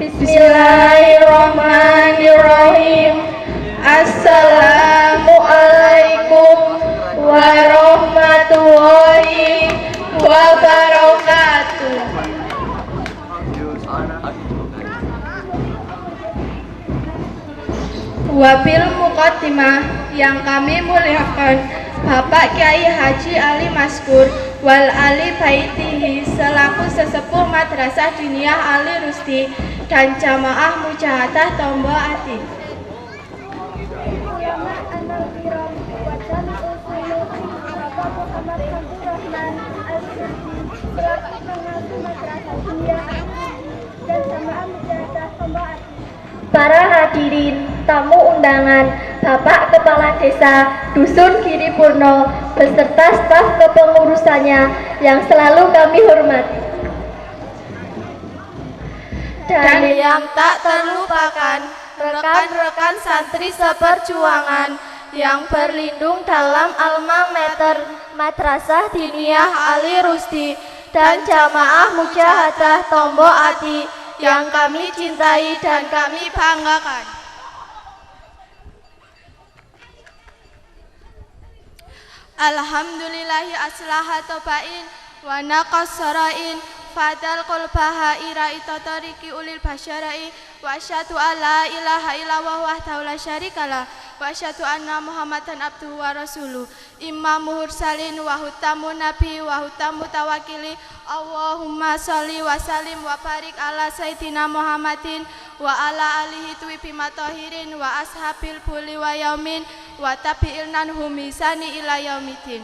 Bismillahirrahmanirrahim. Assalamualaikum warahmatullahi wabarakatuh. Wabil muqaddimah yang kami muliakan Bapak Kiai Haji Ali Maskur wal Ali Baitihi selaku sesepuh Madrasah Diniyah Ali Rusdi dan Jamaah Mujahadah Tombo Ati. Para hadirin, tamu undangan, Bapak Kepala Desa Dusun Giripurno beserta staf kepengurusannya yang selalu kami hormati. Dan yang tak terlupakan, rekan-rekan santri seperjuangan yang berlindung dalam alma mater Madrasah Diniyah Ali Rusdi dan Jamaah Mujahadah Tombo Ati yang kami cintai dan kami banggakan. Alhamdulillahi aslaha tobain wa naqassarain fadal qulbaha ira itatariki ulil basyarai wa asyhadu alla ilaha illallah wahdahu la syarikalah wa asyhadu anna muhammadan abduhu wa rasuluh imamul mursalin wa hutamun nabi wa hutamu tawakkili Allahumma sholli wa sallim wa barik ala sayyidina Muhammadin wa ala alihi tuwibi matahirin wa ashabil buli wa yaumin wa tabi'ilnan humisani ila yaumidin.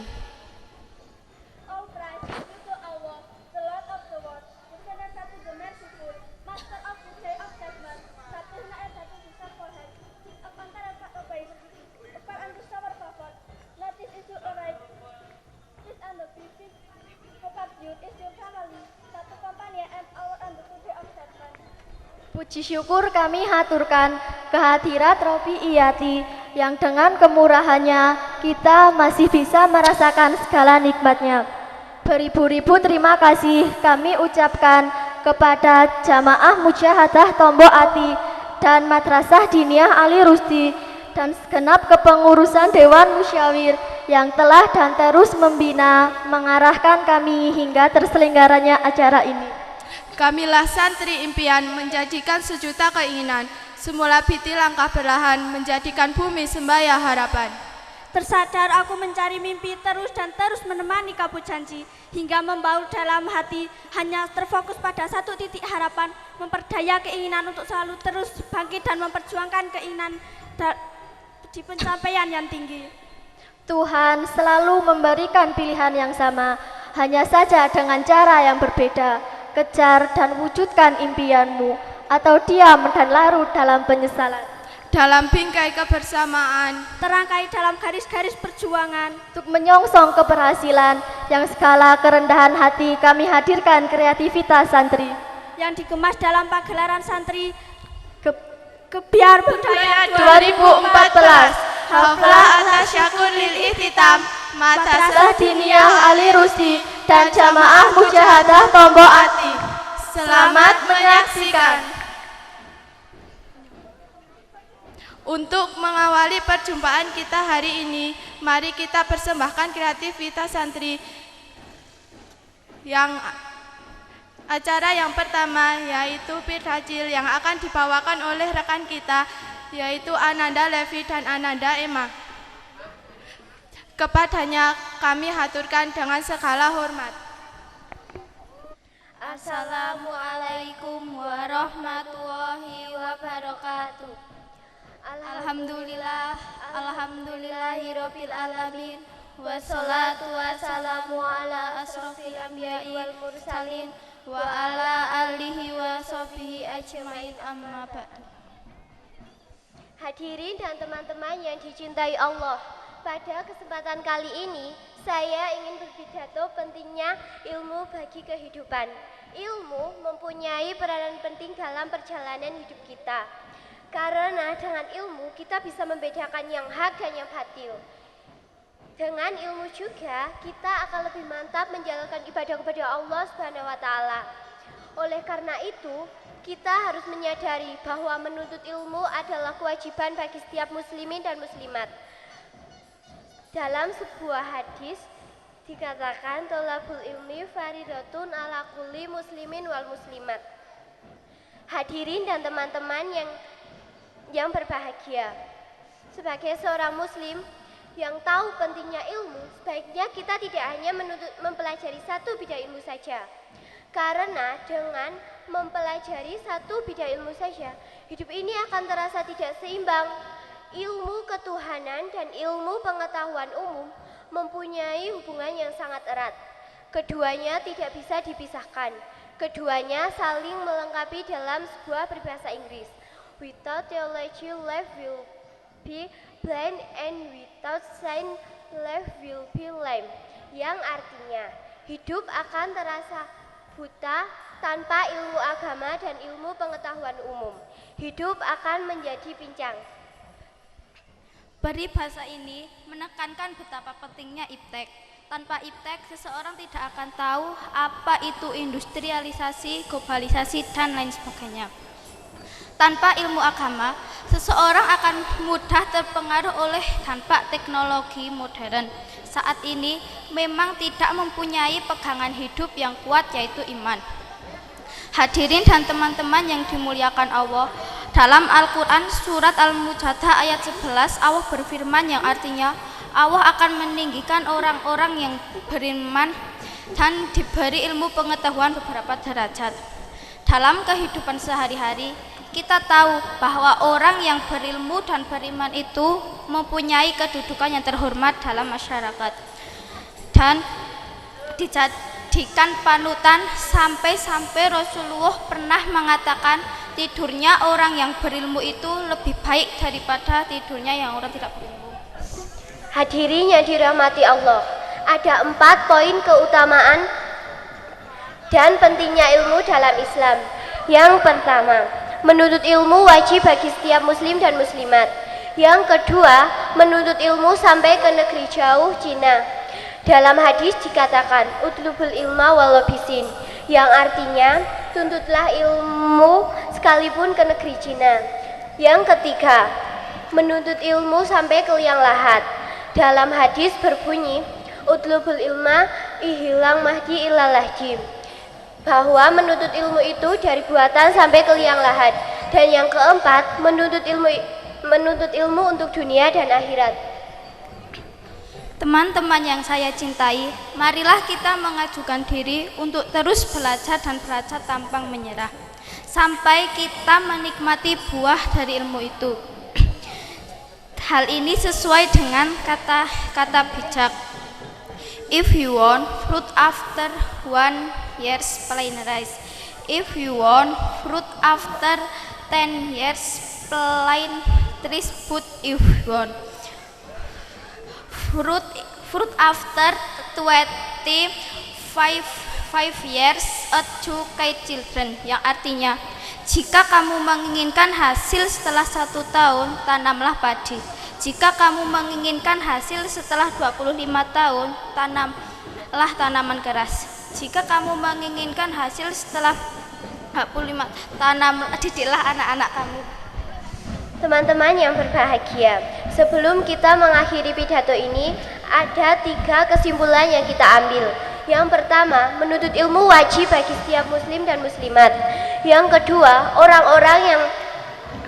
Puji syukur kami haturkan kehadirat Robi Iyati yang dengan kemurahannya kita masih bisa merasakan segala nikmatnya. Beribu-ribu terima kasih kami ucapkan kepada Jamaah Mujahadah Tombo Ati dan Madrasah Diniyah Ali Rusdi dan segenap kepengurusan Dewan Musyawir yang telah dan terus membina, mengarahkan kami hingga terselenggaranya acara ini. Kamilah santri impian menjadikan sejuta keinginan, semula biti langkah perlahan menjadikan bumi sembaya harapan. Tersadar aku mencari mimpi terus dan terus menemani kabut janji hingga membaur dalam hati hanya terfokus pada satu titik harapan, memperdaya keinginan untuk selalu terus bangkit dan memperjuangkan keinginan di pencapaian yang tinggi. Tuhan selalu memberikan pilihan yang sama, hanya saja dengan cara yang berbeda. Kejar dan wujudkan impianmu, atau diam dan larut dalam penyesalan. Dalam bingkai kebersamaan, terangkai dalam garis-garis perjuangan, untuk menyongsong keberhasilan yang segala kerendahan hati kami hadirkan kreativitas santri yang dikemas dalam pagelaran santri Gebyar Budaya 2014 Haflah Atasyakur lil Ihtitam Madrasah Diniyah Ali Rusdi dan Jamaah Mujahadah Tombo Ati. Selamat menyaksikan. Untuk mengawali perjumpaan kita hari ini, mari kita persembahkan kreativitas santri yang acara yang pertama yaitu Pirhajil yang akan dibawakan oleh rekan kita yaitu Ananda Levi dan Ananda Emma. Kepadanya kami haturkan dengan segala hormat. Assalamualaikum warahmatullahi wabarakatuh. Alhamdulillahirabbil alamin. Wassalatu wassalamu ala asrofil anbiya'i wal mursalin wa ala alihi wa sahbihi ajmain amma ba'du. Hadirin dan teman-teman yang dicintai Allah, pada kesempatan kali ini saya ingin berpidato pentingnya ilmu bagi kehidupan. Ilmu mempunyai peranan penting dalam perjalanan hidup kita. Karena dengan ilmu kita bisa membedakan yang hak dan yang batil. Dengan ilmu juga kita akan lebih mantap menjalankan ibadah kepada Allah Subhanahu wa taala. Oleh karena itu, kita harus menyadari bahwa menuntut ilmu adalah kewajiban bagi setiap muslimin dan muslimat. Dalam sebuah hadis dikatakan tolabul ilmi faridatun ala kulli muslimin wal muslimat. Hadirin dan teman-teman yang berbahagia, sebagai seorang muslim yang tahu pentingnya ilmu, sebaiknya kita tidak hanya mempelajari satu bidang ilmu saja. Karena dengan mempelajari satu bidang ilmu saja, hidup ini akan terasa tidak seimbang. Ilmu ketuhanan dan ilmu pengetahuan umum mempunyai hubungan yang sangat erat. Keduanya tidak bisa dipisahkan. Keduanya saling melengkapi dalam sebuah peribahasa Inggris. Without theology, life will be blind, and without science, life will be lame. Yang artinya, hidup akan terasa buta tanpa ilmu agama dan ilmu pengetahuan umum. Hidup akan menjadi pincang. Peribahasa ini menekankan betapa pentingnya iptek. Tanpa iptek, seseorang tidak akan tahu apa itu industrialisasi, globalisasi, dan lain sebagainya. Tanpa ilmu agama, seseorang akan mudah terpengaruh oleh dampak teknologi modern. Saat ini memang tidak mempunyai pegangan hidup yang kuat, yaitu iman. Hadirin dan teman-teman yang dimuliakan Allah, dalam Al-Quran surat Al-Mujadalah ayat 11, Allah berfirman yang artinya Allah akan meninggikan orang-orang yang beriman dan diberi ilmu pengetahuan beberapa derajat. Dalam kehidupan sehari-hari, kita tahu bahwa orang yang berilmu dan beriman itu mempunyai kedudukan yang terhormat dalam masyarakat dan dijadikan panutan, sampai-sampai Rasulullah pernah mengatakan tidurnya orang yang berilmu itu lebih baik daripada tidurnya yang orang tidak berilmu. Hadirin yang dirahmati Allah, ada 4 poin keutamaan dan pentingnya ilmu dalam Islam. Yang pertama, menuntut ilmu wajib bagi setiap muslim dan muslimat. Yang kedua, menuntut ilmu sampai ke negeri jauh Cina. Dalam hadis dikatakan, utlubul ilma walau bisin, yang artinya, tuntutlah ilmu sekalipun ke negeri Cina. Yang ketiga, menuntut ilmu sampai ke liang lahat. Dalam hadis berbunyi, utlubul ilma ihilang mahdi ilalahjim, bahwa menuntut ilmu itu dari buatan sampai ke liang lahat. Dan yang keempat, menuntut ilmu untuk dunia dan akhirat. Teman-teman yang saya cintai, marilah kita mengajukan diri untuk terus belajar dan belajar tanpa menyerah, sampai kita menikmati buah dari ilmu itu. Hal ini sesuai dengan kata bijak. If you want fruit after 1 years, plain rice. If you want fruit after 10 years, plain trees. But if you want fruit after 25 years, educate children. Yang artinya, jika kamu menginginkan hasil setelah 1 tahun, tanamlah padi. Jika kamu menginginkan hasil setelah 25 tahun, tanamlah tanaman keras. Jika kamu menginginkan hasil setelah 25, didiklah anak-anak kamu. Teman-teman yang berbahagia, sebelum kita mengakhiri pidato ini, ada 3 kesimpulan yang kita ambil. Yang pertama, menuntut ilmu wajib bagi setiap muslim dan muslimat. Yang kedua, orang-orang yang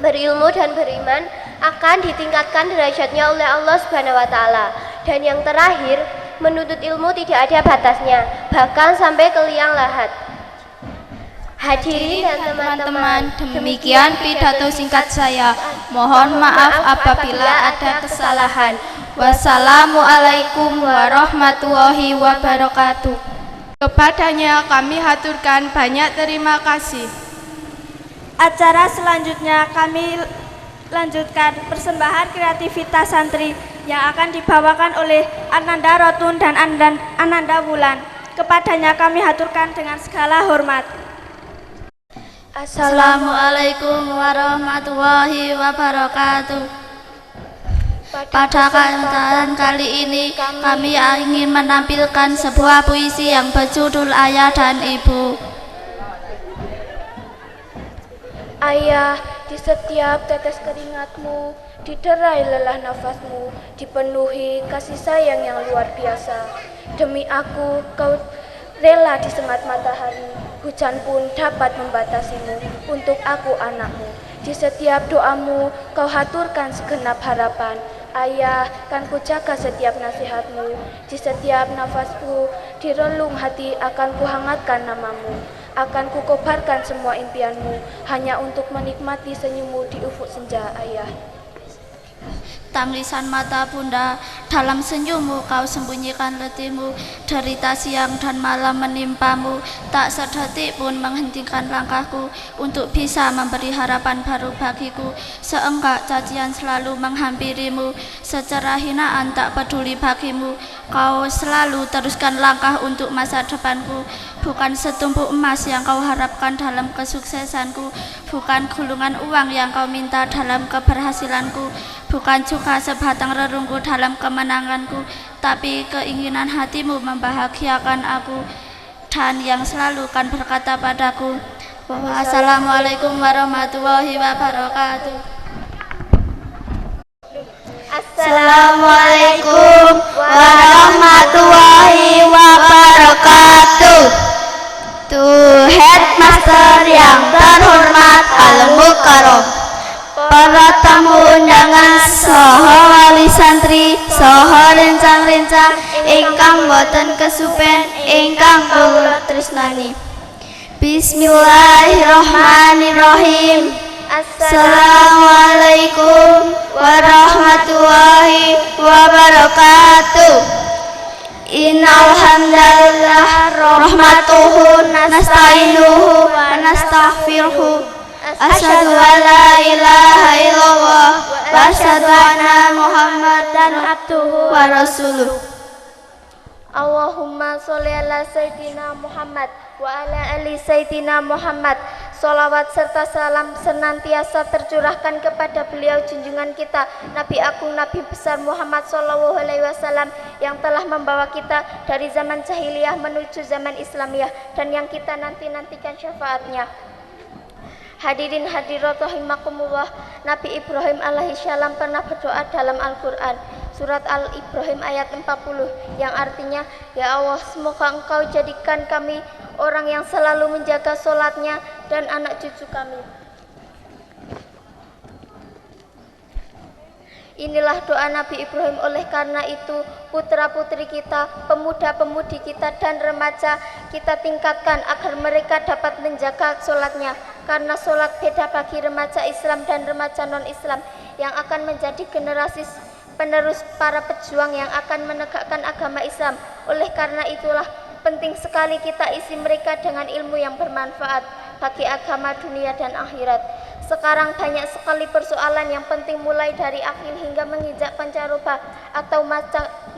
berilmu dan beriman akan ditingkatkan derajatnya oleh Allah Subhanahu wa taala. Dan yang terakhir, menuntut ilmu tidak ada batasnya, bahkan sampai ke liang lahat. Hadirin dan teman-teman, demikian pidato singkat saya. Mohon maaf apabila ada kesalahan. Wassalamualaikum warahmatullahi wabarakatuh. Kepadanya kami haturkan banyak terima kasih. Acara selanjutnya kami lanjutkan persembahan kreativitas santri yang akan dibawakan oleh Ananda Rotun dan Ananda Wulan. Kepadanya kami haturkan dengan segala hormat. Assalamualaikum warahmatullahi wabarakatuh. Pada kesempatan kali ini kami ingin menampilkan sebuah puisi yang berjudul Ayah dan Ibu. Ayah, di setiap tetes keringatmu, diderai lelah nafasmu, dipenuhi kasih sayang yang luar biasa. Demi aku, kau rela disengat matahari, hujan pun dapat membatasimu. Untuk aku anakmu, di setiap doamu, kau haturkan segenap harapan. Ayah, kan ku jaga setiap nasihatmu, di setiap nafasku, di relung hati akan ku hangatkan namamu. Akan ku kobarkan semua impianmu, hanya untuk menikmati senyummu di ufuk senja, ayah. Tangisan mata bunda, dalam senyummu kau sembunyikan letihmu. Derita siang dan malam menimpamu, tak sedetik pun menghentikan langkahku untuk bisa memberi harapan baru bagiku. Seenggak cacian selalu menghampirimu, secerah hinaan tak peduli bagimu. Kau selalu teruskan langkah untuk masa depanku. Bukan setumpuk emas yang kau harapkan dalam kesuksesanku, bukan gulungan uang yang kau minta dalam keberhasilanku, bukan juga sebatang rerungku dalam kemenanganku, tapi keinginan hatimu membahagiakan aku, dan yang selalu kan berkata padaku, Assalamualaikum warahmatullahi wabarakatuh. Assalamualaikum warahmatullahi wabarakatuh. To Headmaster yang terhormat Al-Mukarram, para tamu undangan saha wali santri saha rencang-rencang ingkang boten kesupen ingkang kula tresnani. Bismillahirrahmanirrahim. Assalamualaikum warahmatullahi wabarakatuh. Innal hamdalillah rahmatuhu nasta'inuhu wa nastaghfiruhu. Asyhadu an la ilaha illallah wa asyhadu anna Muhammadan abduhu wa rasuluh. Allahumma sholli ala sayyidina Muhammad wa ala ali sayyidina Muhammad. Sholawat serta salam senantiasa tercurahkan kepada beliau junjungan kita Nabi Agung Nabi besar Muhammad Sallallahu Alaihi Wasallam yang telah membawa kita dari zaman jahiliyah menuju zaman Islamiyah dan yang kita nanti-nantikan syafaatnya. Hadirin hadirat rahimakumullah, Nabi Ibrahim alaihissalam pernah berdoa dalam Al-Quran surat Al-Ibrahim ayat 40 yang artinya, ya Allah, semoga engkau jadikan kami orang yang selalu menjaga sholatnya dan anak cucu kami. Inilah doa Nabi Ibrahim. Oleh karena itu, putra-putri kita, pemuda-pemudi kita dan remaja kita tingkatkan agar mereka dapat menjaga sholatnya, karena sholat beda bagi remaja Islam dan remaja non-Islam yang akan menjadi generasi penerus para pejuang yang akan menegakkan agama Islam. Oleh karena itulah penting sekali kita isi mereka dengan ilmu yang bermanfaat bagi agama dunia dan akhirat. Sekarang banyak sekali persoalan yang penting, mulai dari akil hingga menginjak pancaroba atau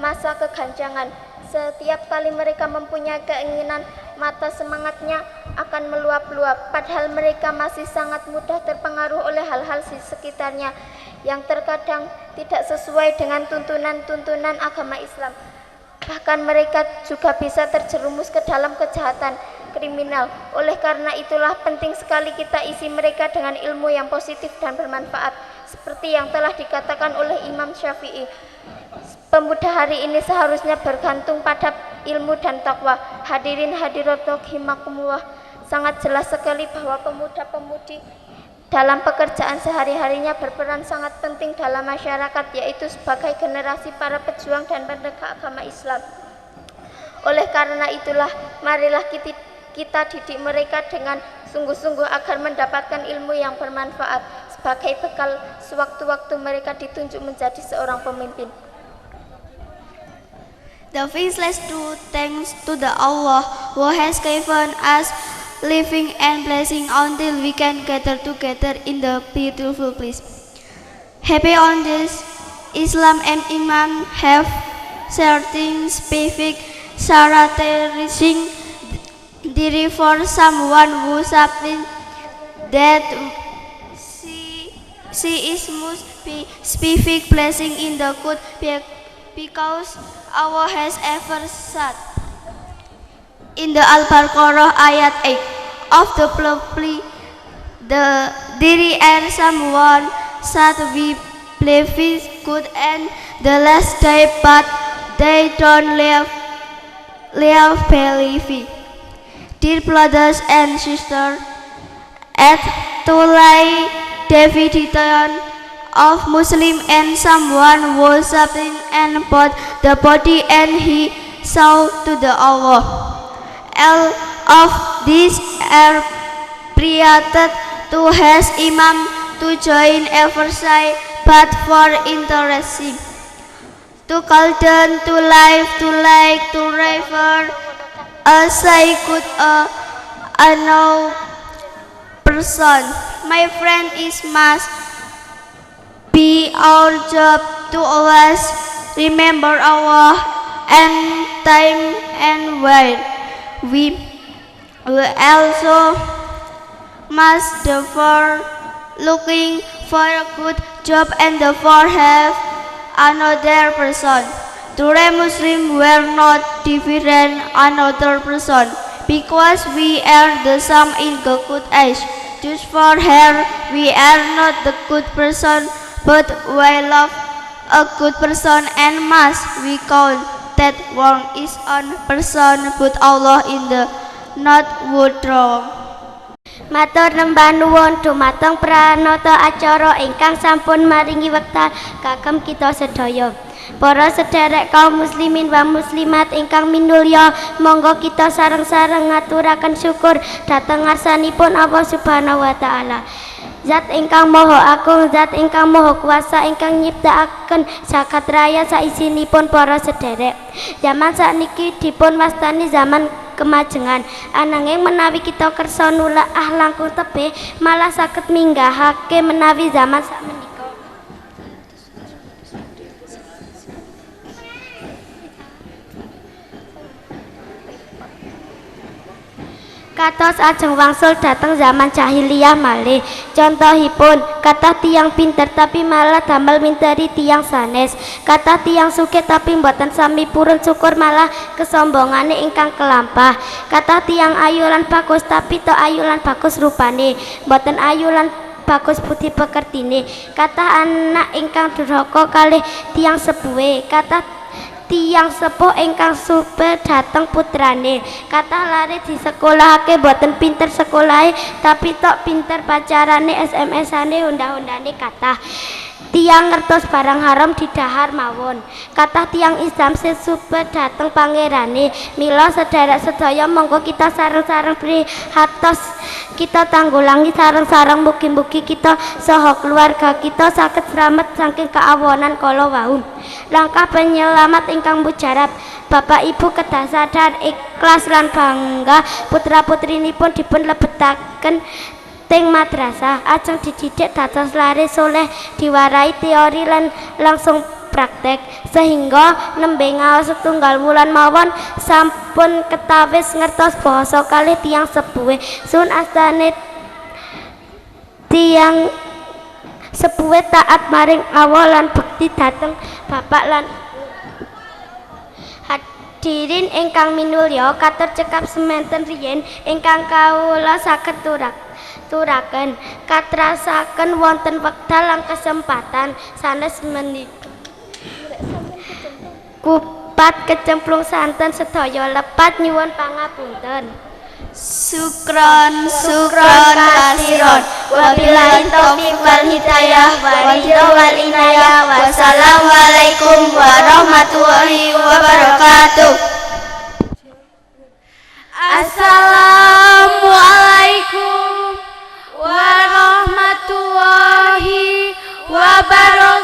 masa keganjangan. Setiap kali mereka mempunyai keinginan, mata semangatnya akan meluap-luap, padahal mereka masih sangat mudah terpengaruh oleh hal-hal di sekitarnya yang terkadang tidak sesuai dengan tuntunan-tuntunan agama Islam. Bahkan mereka juga bisa terjerumus ke dalam kejahatan kriminal. Oleh karena itulah penting sekali kita isi mereka dengan ilmu yang positif dan bermanfaat, seperti yang telah dikatakan oleh Imam Syafi'i. Pemuda hari ini seharusnya bergantung pada ilmu dan takwa. Hadirin hadirat rahimakumullah, sangat jelas sekali bahwa pemuda-pemudi dalam pekerjaan sehari-harinya berperan sangat penting dalam masyarakat, yaitu sebagai generasi para pejuang dan penegak agama Islam. Oleh karena itulah, marilah kita didik mereka dengan sungguh-sungguh agar mendapatkan ilmu yang bermanfaat sebagai bekal sewaktu-waktu mereka ditunjuk menjadi seorang pemimpin. The faceless do thanks to the Allah who has given us living and blessing until we can gather together in the beautiful place. Happy on this, Islam and Iman have certain specific characteristics. Therefore, someone who supplies that she is most specific blessing in the good, because Allah has ever said in the Al-Baqarah ayat 8 of the prophecy There and someone said we believe good and the last day, but they don't live believe. Dear brothers and sisters, at Tulai definition of Muslim and someone worshipping and both the body and he saw to the Allah. All of these are created to has imam to join every side, but for interesting. To call them to life, to like, to refer, as I could know person. My friend is must be our job to always remember Allah and time and where we will also must therefore looking for a good job and therefore have another person. Today Muslims were not different another person because we are the same in the good age. Just for her we are not the good person, but we love a good person and must we count that one is on person, but Allah in the not would wrong. Matur nembah nuwun dumateng pranata acara ingkang sampun maringi wekdal kagem kita sedaya. Para sederek kaum muslimin wa muslimat ingkang minulya, monggo kita sareng-sareng ngaturaken syukur dhateng ngarsanipun Allah Subhanahu wa taala. Zat ingkang maha agung, zat ingkang maha kuasa, ingkang nyiptakaken jagat raya saisinipun para sederek. Zaman sakniki dipun wastani zaman kemajengan, ananging menawi kita kersa nulaah langkung tebih malah saged minggahake menawi zaman sakmenika. Kados ajeng wangsul dateng zaman jahiliyah malih. Contohipun, kathah tiyang pinter tapi malah damel minteri tiyang sanes. Kathah tiyang sugih tapi mboten sami purun syukur malah kesombongane ingkang kelampah. Kathah tiyang ayu lan bagus tapi tok ayu lan bagus rupane, mboten ayu lan bagus budi pekertine. Kathah anak ingkang durhaka kalih tiyang sepuhe. Kathah tiyang sepuh ingkang supe dateng putrane. Kathah lare disekolahake boten pinter sekolahe tapi tok pinter pacarane, SMS-ane, undang-undane kathah. Tiyang ngertos barang haram didahar mawon. Kathah tiyang Islam sesupe dateng pangerane. Mila sedherek sedaya monggo kita sareng-sareng prihatos kita tanggulangi sareng-sareng, mugi-mugi kita saha keluarga kita saged slamet saking kaawonan kala wau. Langkah penyelamat ingkang mujarab, Bapak Ibu kedah sadar ikhlas lan bangga putra-putrinipun dipun lebetaken ting madrasah, ajeng dididik dados lare soleh, diwarai teori lan langsung praktek, sehingga nembe ngaos setunggal wulan mawon sampun ketawis ngertos basa kalih tiyang sepuhe. Sun astane tiyang sepuhe taat maring Allah lan bekti dhateng bapak lan hadirin ingkang minulya, katur cekap semanten riyin ingkang kawula saged turaken katrasaken wonten wekdal lan kesempatan sanes menika kupat kecemplung santen sedaya lepat nyuwun pangapunten. Sukron kasiron, wabillahi taufiq wal hidayah wal inayah. Wassalamualaikum warahmatullahi wabarakatuh. Assalamualaikum warahmatullahi wabarakatuh.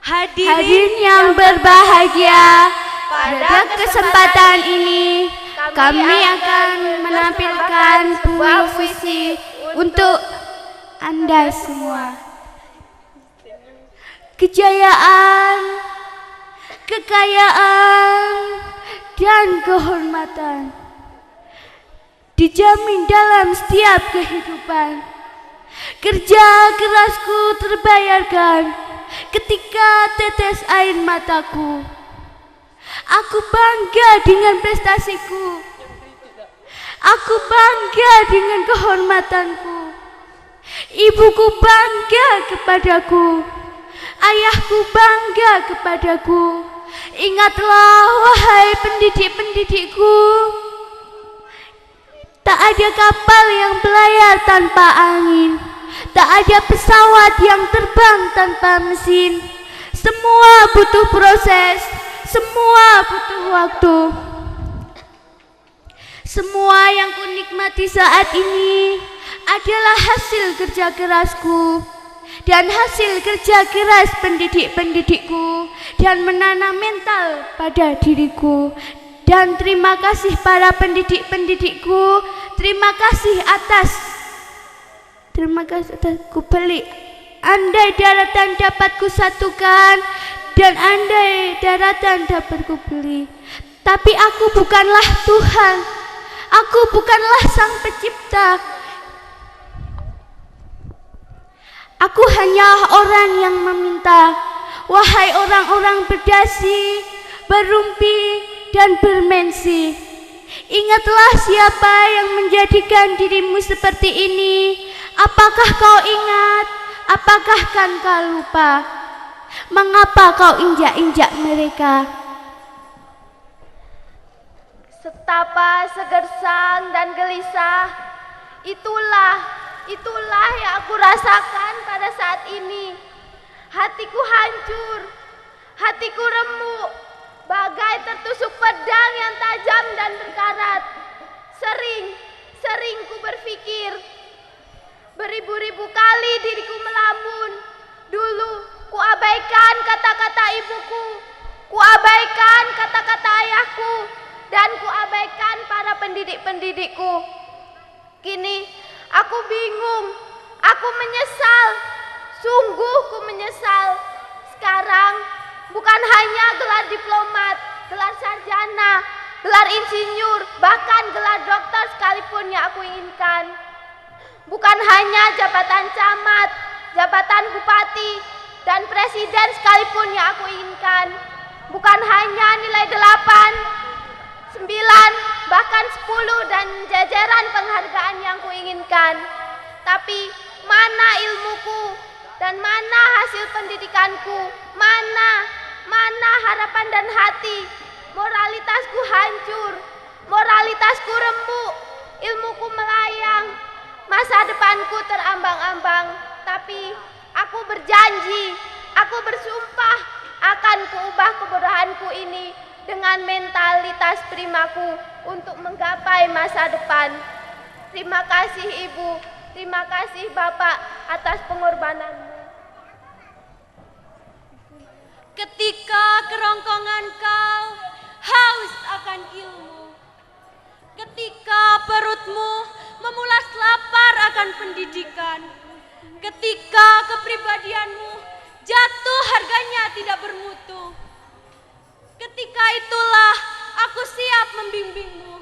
Hadirin yang berbahagia, pada kesempatan ini kami akan menampilkan puisi untuk Anda semua. Kejayaan, kekayaan, dan kehormatan dijamin dalam setiap kehidupan. Kerja kerasku terbayarkan ketika tetes air mataku. Aku bangga dengan prestasiku. Aku bangga dengan kehormatanku. Ibuku bangga kepadaku. Ayahku bangga kepadaku. Ingatlah wahai pendidik-pendidikku, tak ada kapal yang berlayar tanpa angin, tak ada pesawat yang terbang tanpa mesin. Semua butuh proses, semua butuh waktu. Semua yang kunikmati saat ini adalah hasil kerja kerasku dan hasil kerja keras pendidik-pendidikku dan menanam mental pada diriku. Dan terima kasih para pendidik-pendidikku, terima kasih atas kubeli. Andai daratan dapat kusatukan dan andai daratan dapat kubeli, tapi aku bukanlah Tuhan, aku bukanlah Sang Pencipta. Aku hanya orang yang meminta. Wahai orang-orang berdasi, berumpi, dan bermensi, ingatlah siapa yang menjadikan dirimu seperti ini. Apakah kau ingat? Apakah kan kau lupa? Mengapa kau injak-injak mereka? Setapa segersang dan gelisah, itulah yang aku rasakan pada saat ini. Hatiku hancur, hatiku remuk, bagai tertusuk pedang yang tajam dan berkarat. Sering ku berpikir, beribu-ribu kali diriku melamun. Dulu ku abaikan kata-kata ibuku, ku abaikan kata-kata ayahku, dan ku abaikan para pendidik-pendidikku. Kini aku bingung, aku menyesal, sungguh ku menyesal. Sekarang bukan hanya gelar diplomat, gelar sarjana, gelar insinyur, bahkan gelar dokter sekalipun yang aku inginkan. Bukan hanya jabatan camat, jabatan bupati, dan presiden sekalipun yang aku inginkan. Bukan hanya nilai 8, 9, bahkan 10 dan jajaran penghargaan yang kuinginkan. Tapi mana ilmuku dan mana hasil pendidikanku? Mana harapan dan hati? Moralitasku hancur, moralitasku remuk, ilmuku melayang, masa depanku terambang-ambang. Tapi aku berjanji, aku bersumpah akan kuubah kebodohanku ini dengan mentalitas primaku untuk menggapai masa depan. Terima kasih Ibu, terima kasih Bapak atas pengorbananmu. Ketika kerongkongan kau haus akan ilmu, ketika perutmu memulas lapar akan pendidikan, ketika kepribadianmu jatuh harganya tidak bermutu, ketika itulah aku siap membimbingmu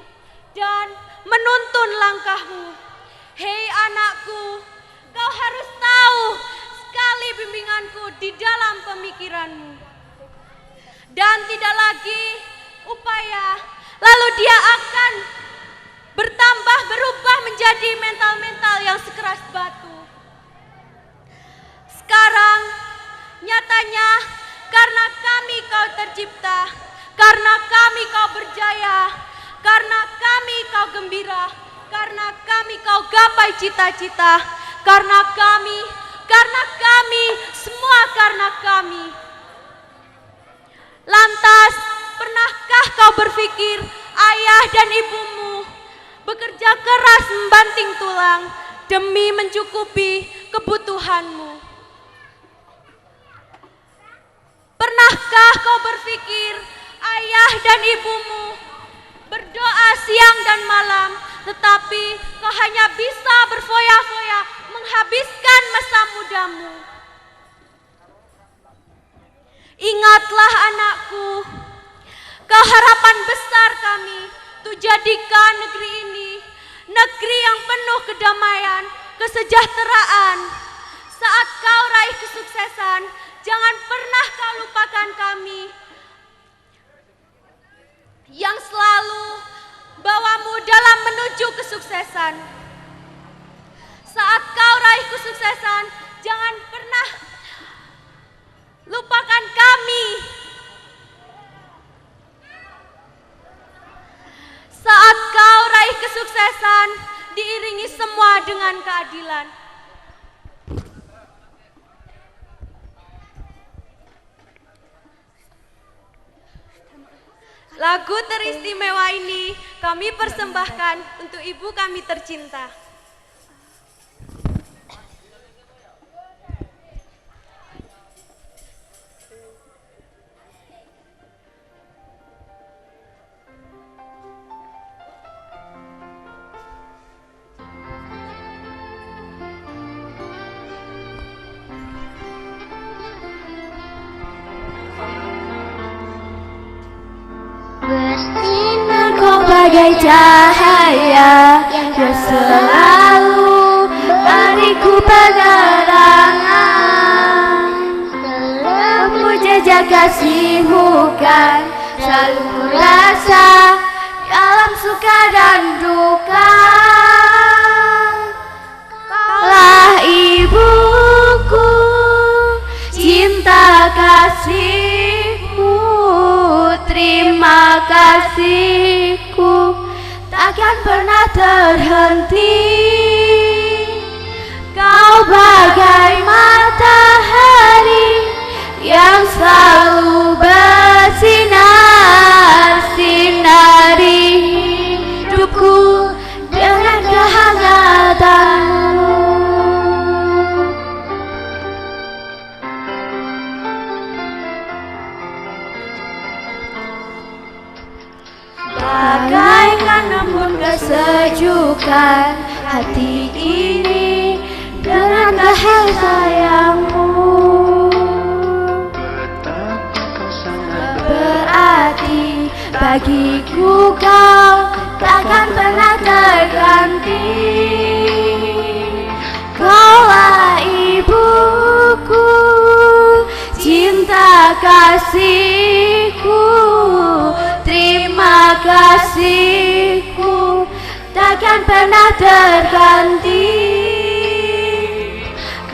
dan menuntun langkahmu. Hei anakku, kau harus tahu sekali bimbinganku di dalam pemikiranmu. Dan tidak lagi upaya, lalu dia akan berubah menjadi mental-mental yang sekeras batu. Sekarang nyatanya karena kami kau tercipta, karena kami kau berjaya, karena kami kau gembira, karena kami kau gapai cita-cita, karena kami, semua karena kami. Lantas, pernahkah kau berpikir ayah dan ibumu bekerja keras membanting tulang demi mencukupi kebutuhanmu? Pernahkah kau berpikir ayah dan ibumu berdoa siang dan malam, tetapi kau hanya bisa berfoya-foya menghabiskan masa mudamu? Ingatlah anakku, kau harapan besar kami untuk jadikan negeri ini negeri yang penuh kedamaian, kesejahteraan. Saat kau raih kesuksesan, jangan pernah kau lupakan kami yang selalu bawamu dalam menuju kesuksesan. Saat kau raih kesuksesan, jangan pernah lupakan kami. Saat kau raih kesuksesan, diiringi semua dengan keadilan. Lagu teristimewa ini kami persembahkan untuk ibu kami tercinta. Bersinar kau bagai cahaya yang selalu beriku penerangan. Selalu jejak kasihmu kan selalu kurasa dalam suka dan duka. Kaulah ibuku, cinta kasihku, terima kasihku takkan pernah terhenti. Kau bagai matahari yang selalu bersinar, sinari hidupku dengan kehangatanmu. Bagaikan embun kesejukan hati ini dengan kasih sayangmu. Berarti bagiku kau takkan pernah terganti. Kaulah ibuku, cinta kasihku, terima kasihku takkan pernah terganti.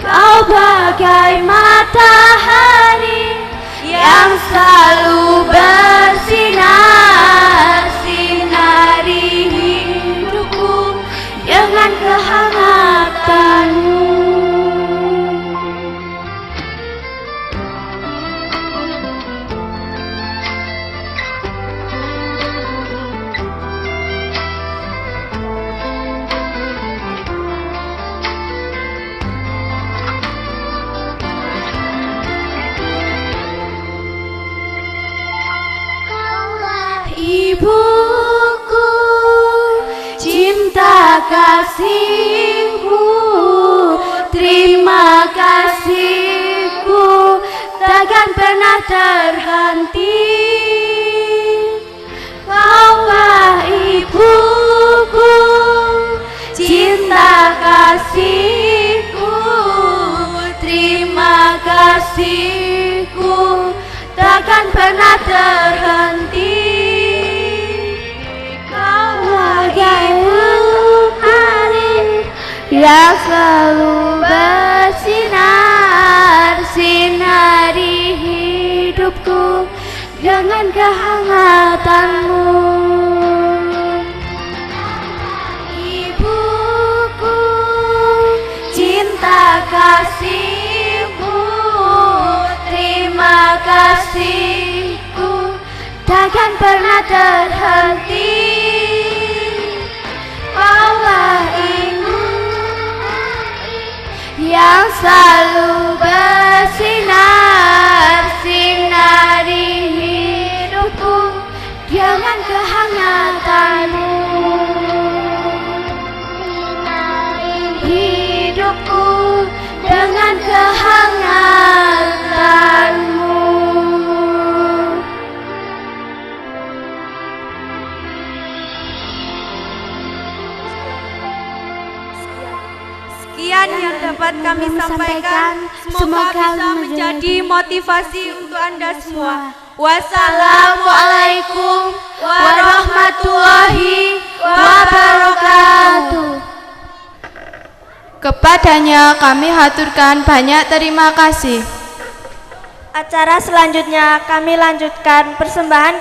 Kau bagai matahari yang selalu bersinar, sinari hidupku dengan kehangatanmu. Ibuku, cinta kasihku, terima kasihku takkan pernah terhenti. Kaulah ibuku, cinta kasihku, terima kasihku takkan pernah terhenti. Hari yang selalu bersinar, sinari hidupku dengan kehangatanmu. Ibuku, cinta kasihmu, terima kasihku takkan pernah terhenti. Kaulah ibu yang selalu bersinar, sinari hidupku dengan kehangatanmu. Sinari hidupku dengan kehangatanmu. Sekian yang dapat kami sampaikan. Semoga bisa menjadi motivasi untuk Anda semua. Wassalamualaikum warahmatullahi wabarakatuh. Kepadanya kami haturkan banyak terima kasih. Acara selanjutnya kami lanjutkan persembahan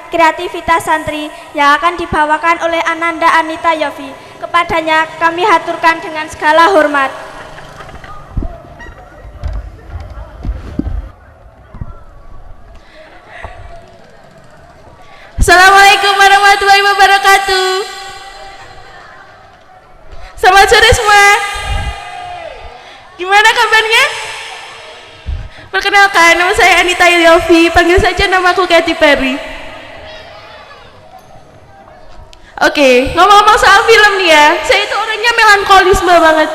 kreativitas santri yang akan dibawakan oleh Ananda Anita Yofi. Kepadanya kami haturkan dengan segala hormat. Assalamualaikum warahmatullahi wabarakatuh. Selamat sore semua. Gimana kabarnya? Perkenalkan, nama saya Anita Yofi. Panggil saja namaku Katy Perry. Oke, ngomong-ngomong soal film nih ya, saya itu orangnya melankolisme banget.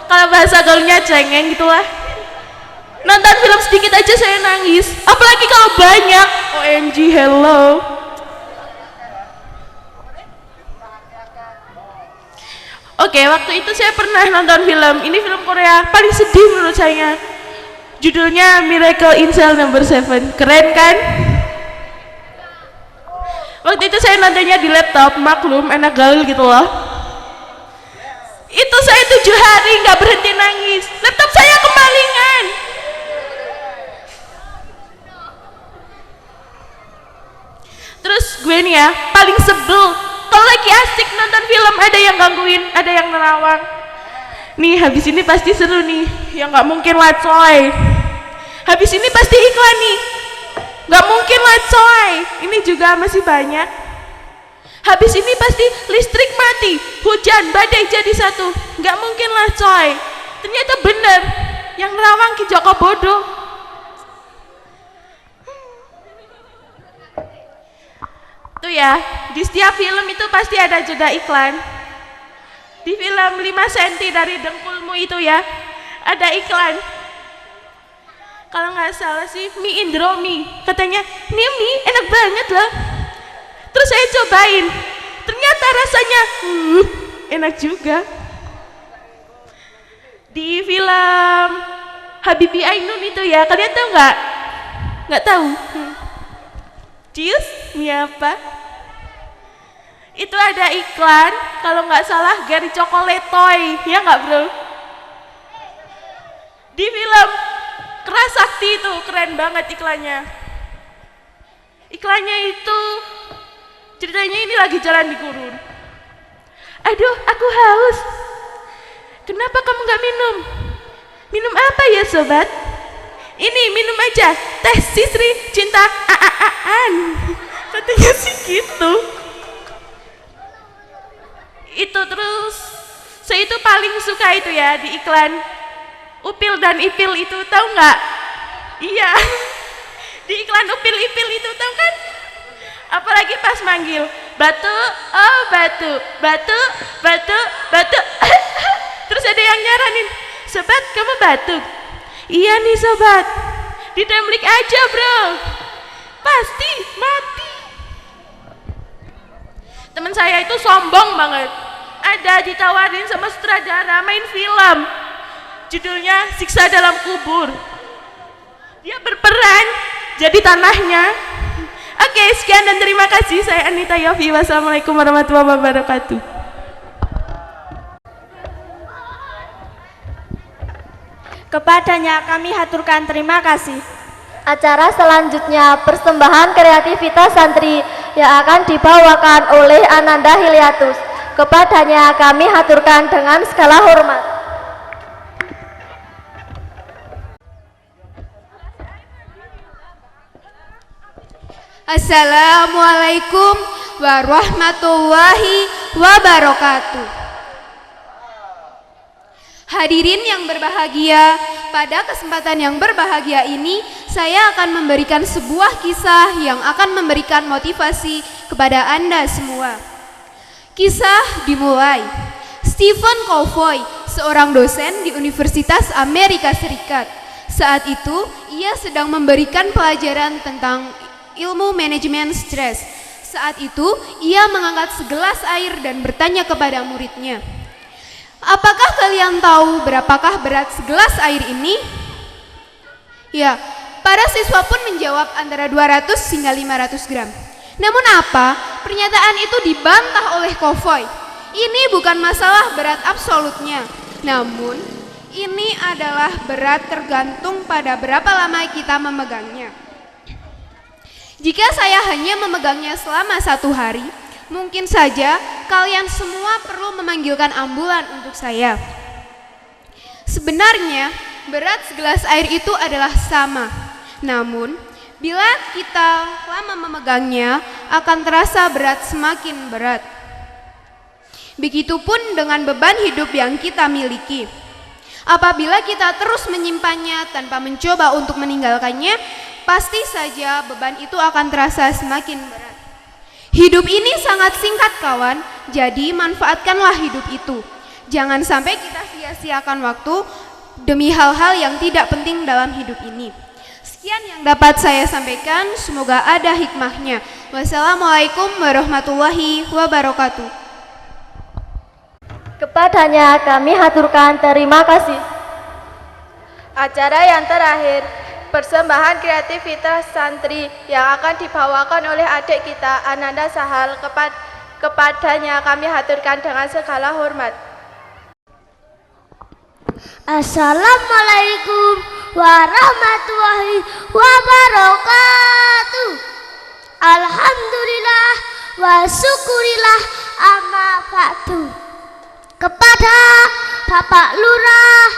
Kalau bahasa gaulnya cengeng gitulah. Nonton film sedikit aja saya nangis, apalagi kalau banyak. OMG, hello. Oke, waktu itu saya pernah nonton film. Ini film Korea paling sedih menurut saya. Judulnya Miracle in Cell Number 7. Keren kan? Waktu itu saya nontonnya di laptop, maklum anak gaul gitu loh. Itu saya 7 hari nggak berhenti nangis. Laptop saya kemalingan. Terus gue nih ya, paling sebel kalau lagi asik nonton film ada yang gangguin, ada yang nerawang. Nih habis ini pasti seru nih, ya nggak mungkin lah coy. Habis ini pasti iklan nih, nggak mungkin lah coy. Ini juga masih banyak. Habis ini pasti listrik mati, hujan, badai jadi satu, nggak mungkin lah coy. Ternyata bener, yang nerawang Ki Joko bodoh. Tuh ya, di setiap film itu pasti ada jeda iklan. Di film 5 cm dari dengkulmu itu ya, ada iklan. Kalau nggak salah sih, mie Indomie. Katanya, ini mie enak banget loh. Terus saya cobain, ternyata rasanya enak juga. Di film Habibie Ainun itu ya, kalian tahu nggak? Nggak tahu? Cius, mie apa? Itu ada iklan, kalau nggak salah Gary Chocolate Toy, ya nggak bro? Di film Kerasakti itu keren banget iklannya. Iklannya itu ceritanya ini lagi jalan di gurun. Aduh, aku haus. Kenapa kamu nggak minum? Minum apa ya sobat? Ini minum aja, teh Sisri cinta aan. Katanya sih gitu. Itu terus, saya itu paling suka itu ya di iklan Upil dan Ipil itu, tahu nggak? Iya, di iklan Upil Ipil itu tahu kan? Apalagi pas manggil batu, oh batu, batu, batu, batu. Terus ada yang nyaranin, sobat kamu batuk? Iya nih sobat, ditemlik aja bro, pasti mati. Temen saya itu sombong banget, ada ditawarin sama sutradara main film, judulnya Siksa Dalam Kubur. Dia berperan jadi tanahnya. Oke, sekian dan terima kasih. Saya Anita Yofi. Wassalamualaikum warahmatullahi wabarakatuh. Kepadanya kami haturkan terima kasih. Acara selanjutnya persembahan kreativitas santri yang akan dibawakan oleh Ananda Hilyatus. Kepadanya kami haturkan dengan segala hormat. Assalamualaikum warahmatullahi wabarakatuh. Hadirin yang berbahagia, pada kesempatan yang berbahagia ini saya akan memberikan sebuah kisah yang akan memberikan motivasi kepada Anda semua. Kisah dimulai. Stephen Covey, seorang dosen di Universitas Amerika Serikat. Saat itu ia sedang memberikan pelajaran tentang ilmu manajemen stres. Saat itu ia mengangkat segelas air dan bertanya kepada muridnya, apakah kalian tahu berapakah berat segelas air ini? Ya, Para siswa pun menjawab antara 200 hingga 500 gram. Namun apa? Pernyataan itu dibantah oleh Kofoy. Ini bukan masalah berat absolutnya, namun ini adalah berat tergantung pada berapa lama kita memegangnya. Jika saya hanya memegangnya selama 1 hari, mungkin saja kalian semua perlu memanggilkan ambulan untuk saya. Sebenarnya, berat segelas air itu adalah sama. Namun, bila kita lama memegangnya, akan terasa berat semakin berat. Begitupun dengan beban hidup yang kita miliki. Apabila kita terus menyimpannya tanpa mencoba untuk meninggalkannya, pasti saja beban itu akan terasa semakin berat. Hidup ini sangat singkat kawan, jadi manfaatkanlah hidup itu. Jangan sampai kita sia-siakan waktu demi hal-hal yang tidak penting dalam hidup ini. Sekian yang dapat saya sampaikan, semoga ada hikmahnya. Wassalamualaikum warahmatullahi wabarakatuh. Kepadanya kami haturkan terima kasih. Acara yang terakhir, persembahan kreativitas santri yang akan dibawakan oleh adik kita Ananda Sahal. Kepadanya kami haturkan dengan segala hormat. Assalamualaikum warahmatullahi wabarakatuh. Alhamdulillah wa syukurillah amma ba'du. Kepada Bapak Lurah,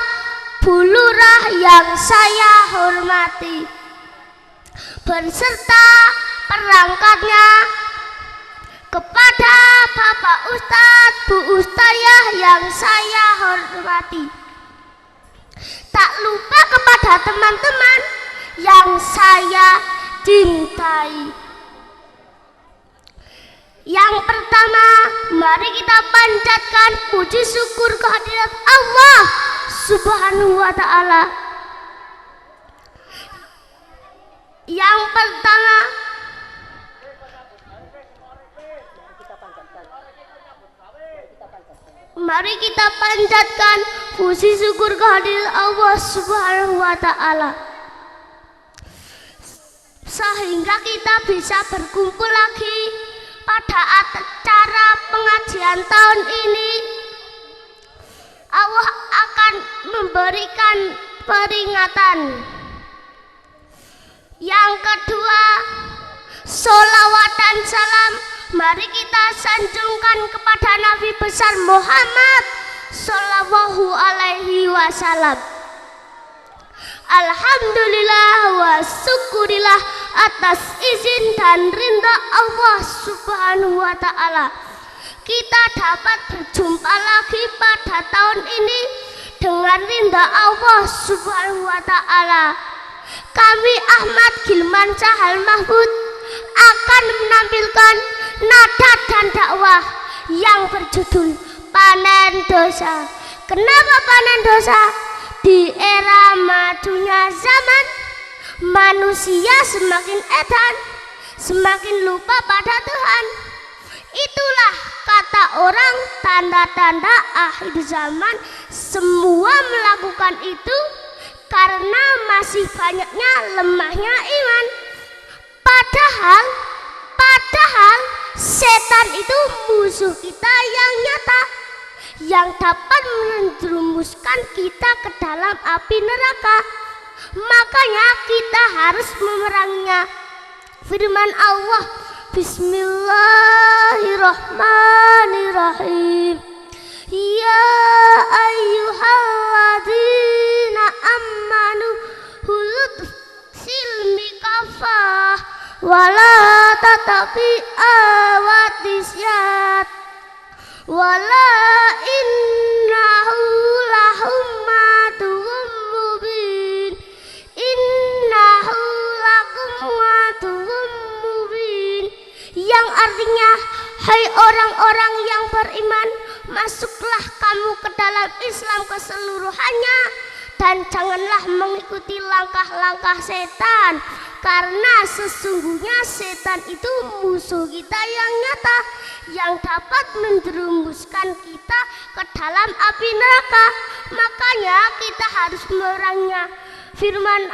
Bu Lurah yang saya hormati, berserta perangkatnya, kepada Bapak Ustadz, Bu Ustayah yang saya hormati, tak lupa kepada teman-teman yang saya cintai. Yang pertama, mari kita panjatkan puji syukur kehadirat Allah Subhanahu wa ta'ala. Yang pertama, mari kita panjatkan puji syukur kehadirat Allah Subhanahu wa ta'ala, sehingga kita bisa berkumpul lagi pada acara pengajian tahun ini. Allah akan memberikan peringatan. Yang kedua, sholawat dan salam mari kita sanjungkan kepada Nabi besar Muhammad sallallahu alaihi wasallam. Alhamdulillah wa syukurillah atas izin dan ridha Allah Subhanahu wa ta'ala, kita dapat berjumpa lagi pada tahun ini dengan ridha Allah Subhanahu wa ta'ala. Kami Ahmad Gilman Cahal Mahfud akan menampilkan nada dan dakwah yang berjudul Panen Dosa. Kenapa panen dosa? Di era majunya zaman, manusia semakin edan, semakin lupa pada Tuhan. Itulah kata orang, tanda-tanda akhir zaman. Semua melakukan itu karena masih banyaknya lemahnya iman. Padahal setan itu musuh kita yang nyata, yang dapat menjerumuskan kita ke dalam api neraka. Makanya kita harus memeranginya. Firman Allah, Bismillahirrahmanirrahim. Ya ayyuhalladzina amanu hulud silmi kafah wala tataqi awatisyat wala innahu lahum maduhum mubin innahu lakum maduhum mubin, yang artinya, hai orang-orang yang beriman, masuklah kamu ke dalam Islam keseluruhannya dan janganlah mengikuti langkah-langkah setan, karena sesungguhnya setan itu musuh kita yang nyata, yang dapat menjerumuskan kita ke dalam api neraka. Makanya kita harus memeranginya. Firman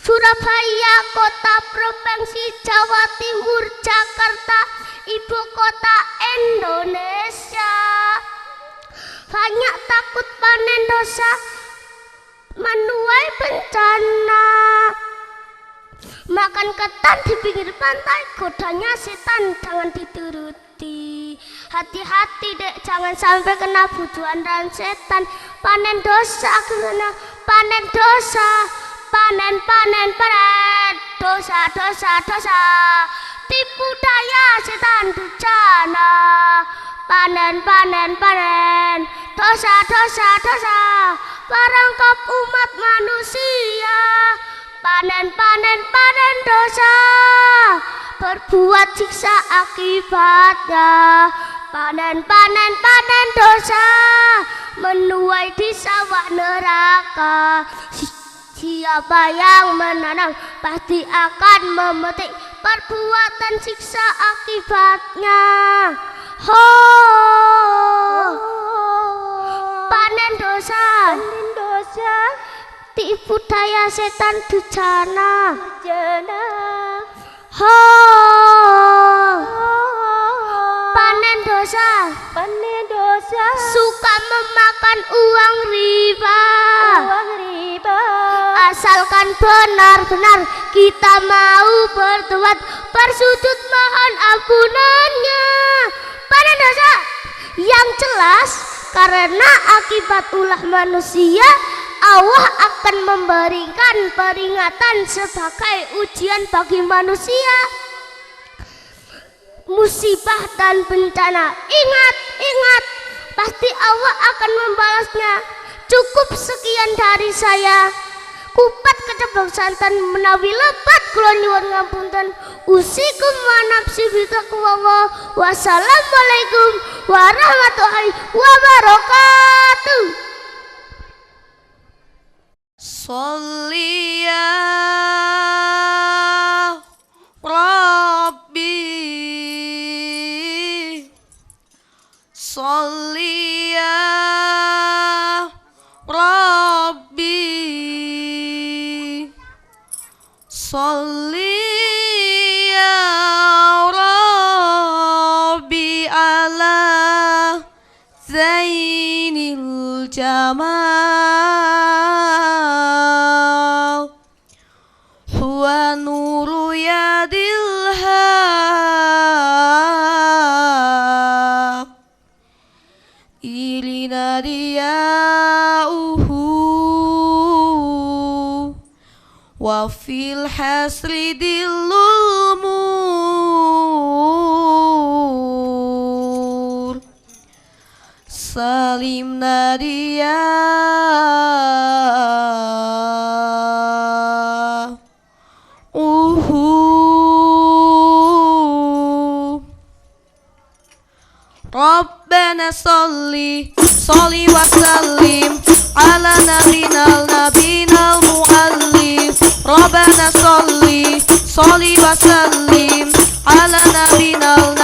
Surabaya kota provinsi Jawa Timur, Jakarta ibu kota Indonesia. Banyak takut panen dosa menuai bencana. Makan ketan di pinggir pantai, godanya setan jangan dituruti. Hati-hati dek, jangan sampai kena bujuan dan setan. Panen dosa, panen dosa. Panen, panen, panen, dosa, dosa, dosa, tipu daya setan durjana. Panen, panen, panen, dosa, dosa, dosa, perangkap umat manusia. Panen, panen, panen dosa, berbuat siksa akibatnya. Panen, panen, panen dosa, menuai di sawah neraka. Siapa yang menanam pasti akan memetik perbuatan siksa akibatnya. Ho, panen dosa, panen dosa, tipu daya setan durjana. Ho, panen dosa, panen dosa, suka memakan uang riba. Asalkan benar-benar kita mau bertobat, bersujud mohon ampunannya. Panen dosa yang jelas, karena akibat ulah manusia, Allah akan memberikan peringatan sebagai ujian bagi manusia. Musibah dan bencana, ingat, ingat, pasti Allah akan membalasnya. Cukup sekian dari saya. Kupat kecebak santan menawi lepat kula nyuwun ngapunten. Usikum wa nafsi bitaqwallah. Wassalamualaikum warahmatullahi wabarakatuh. Sholli ya Rabbi, sholli ya Rabbi, sholli ya Rabbi ala zainil jamal huwa nuru yadil haq ilina diyauhu wa fil hasri dillul mur salim nadia Rabbana salli wa sallim ala nabinal muallim. Rabbana salli wa sallim ala nabinal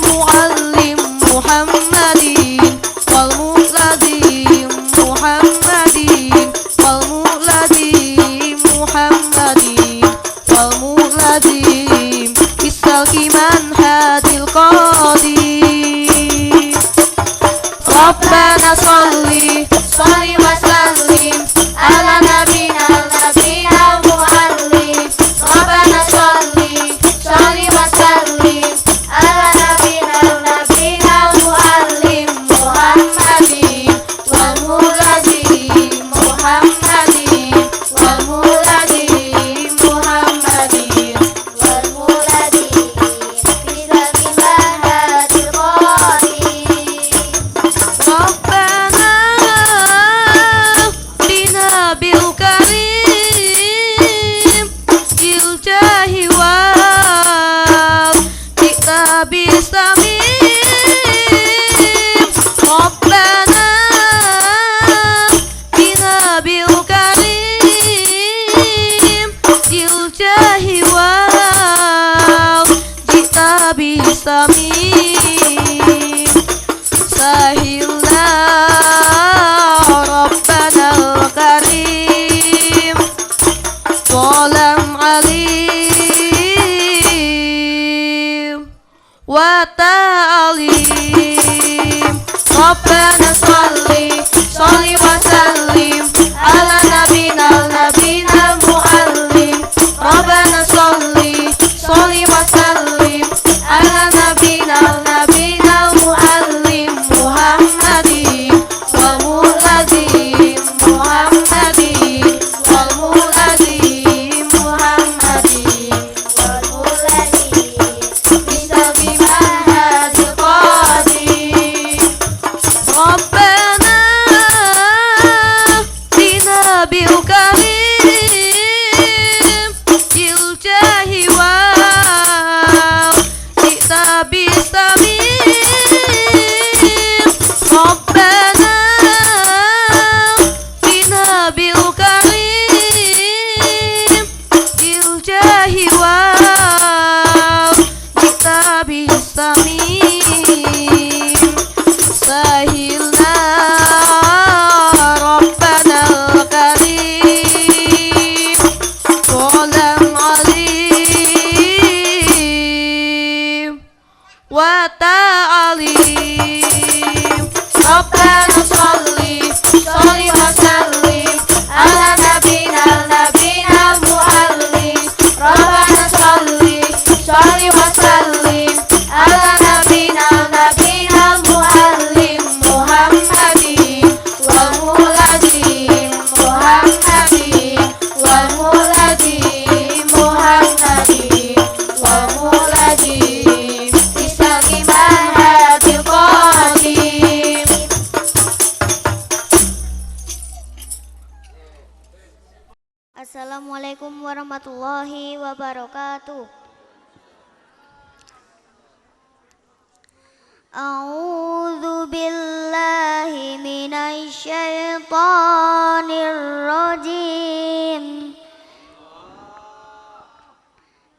muallim Muhammadin wal mu'ladim Muhammadin wal mu'ladim Muhammadin wal mu'ladim bisalki manhadil qadim. Rabbana salli wa sallim Assalamualaikum warahmatullahi wabarakatuh. A'udzu billahi minasy syaithanir rajim.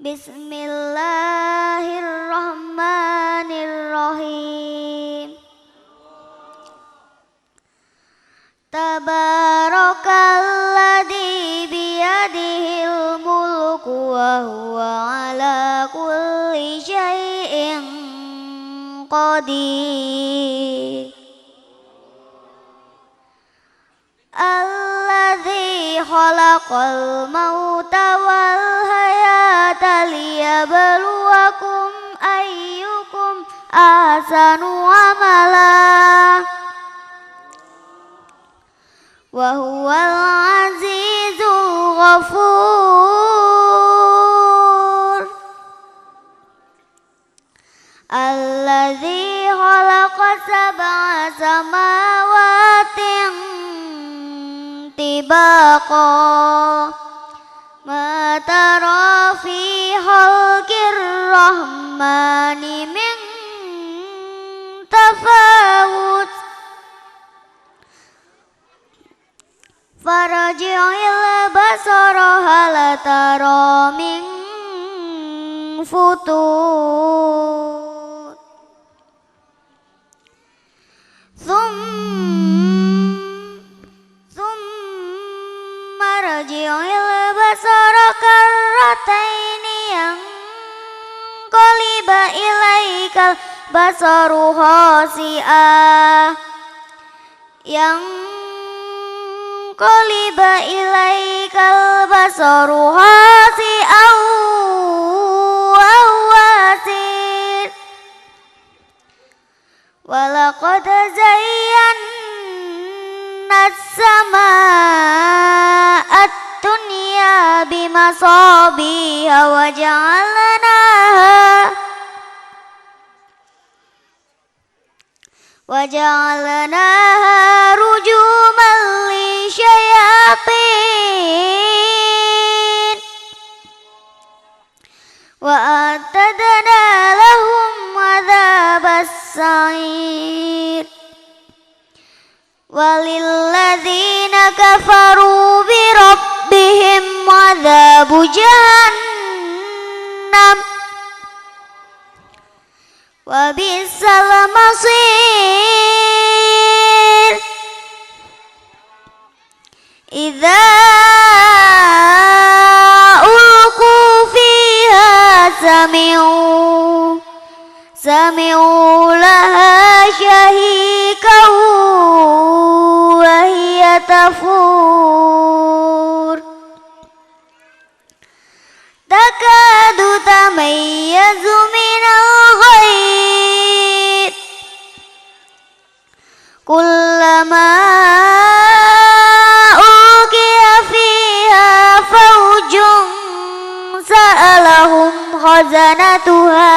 Bismillahirrahmanirrahim. Tabarakalladzi biyadihil mulku wa huwa ala kulli syai'in qadir. Alladzi khalaqal mauta wal hayata liyabluwakum ayyukum ahsanu amala wa huwal azizul ghafur. Alladzi khalaqa sab'a samawatin tibaqa ma tara fi khalqir rahmani min tafawut farji'il basara hal tara min futur thumma raji'il basara karrataini yanqaliba ilaikal basaru khasi'ah yanqaliba ilaikal basaru khasi'ah wa huwa hasir. Walaqad zayyana as-samaa'a ad-dunya bimasabiha wa ja'alnaha rujuman lisyayatin wa a'tadna lahum 'adzabas sa'ir. Walilladzina kafaru bi rabbihim 'adzabu jahannam wa bi'sal masir. Idza ulqu fiha sami'u laha shahiqan wa hiya tafur takadu tamayyazu minal ghayr kullama ulqiya fiha fawjun sa'alahum khazanatuha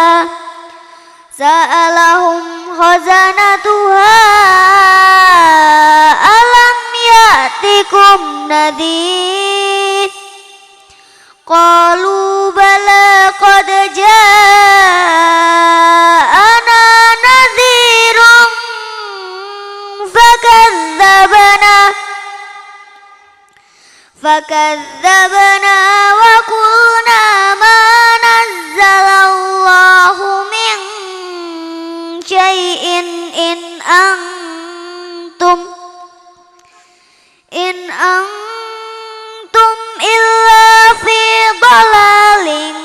alam ya'tikum nadhir qalu bala qad ja'ana nadhirun fakadzabna wa qulna ma nazzalallahu min syai'in in antum illa fi dhalalin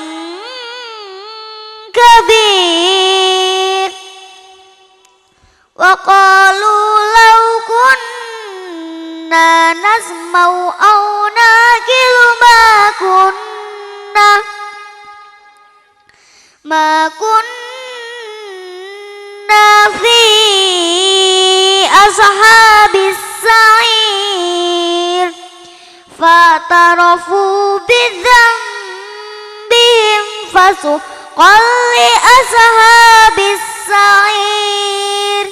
kabir. Wa qalu law kunna nasma'u aw naqilu ma kunna fi ashabis sa'ir fatarafu bidzambihim fasuqan li ashabis sa'ir.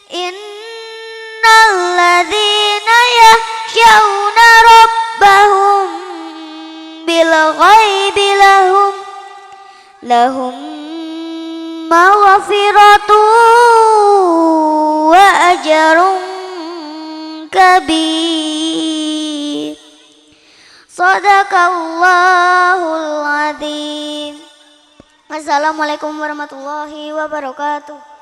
Innal ladzina yakhshawna rabbahum lahum maghfiratun wa ajrun kabir. Shadaqallahul adzim. Assalamualaikum warahmatullahi wabarakatuh.